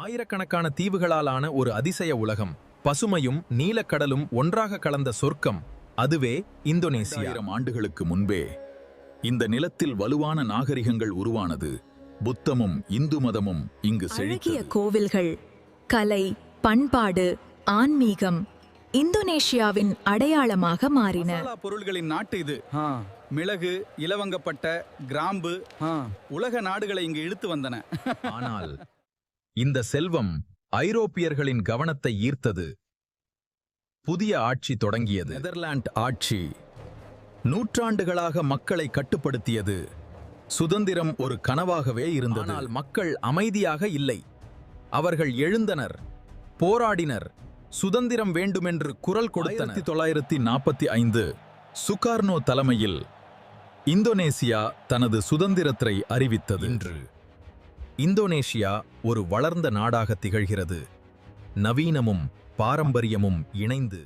ஆயிரக்கணக்கான தீவுகளாலான ஒரு அதிசய உலகம், பசுமையும் நீலக்கடலும் ஒன்றாக கலந்த சொர்க்கம், அதுவே இந்தோனேசியா. 1000 ஆண்டுகளுக்கு முன்பே இந்த நிலத்தில் வலுவான நாகரிகங்கள் உருவானது. புத்தமும் இந்து மதமும் இங்கு அழகிய செழித்தது. கோவில்கள், கலை, பண்பாடு, ஆன்மீகம் இந்தோனேஷியாவின் அடையாளமாக மாறின. மசாலா பொருள்களின் நாட்டு இது. மிளகு, இலவங்கப்பட்ட, கிராம்பு உலக நாடுகளை இங்கு இழுத்து வந்தன. ஆனால் இந்த செல்வம் ஐரோப்பியர்களின் கவனத்தை ஈர்த்தது. புதிய ஆட்சி தொடங்கியது. நெதர்லாந்து ஆட்சி நூற்றாண்டுகளாக மக்களை கட்டுப்படுத்தியது. சுதந்திரம் ஒரு கனவாகவே இருந்தது. ஆனால் மக்கள் அமைதியாக இல்லை. அவர்கள் எழுந்தனர், போராடினர், சுதந்திரம் வேண்டுமென்று குரல் கொடுத்தனர். 1945 சுகார்னோ தலைமையில் இந்தோனேசியா தனது சுதந்திரத்தை அறிவித்தது. இன்று இந்தோனேஷியா ஒரு வளர்ந்த நாடாக திகழ்கிறது. நவீனமும் பாரம்பரியமும் இணைந்து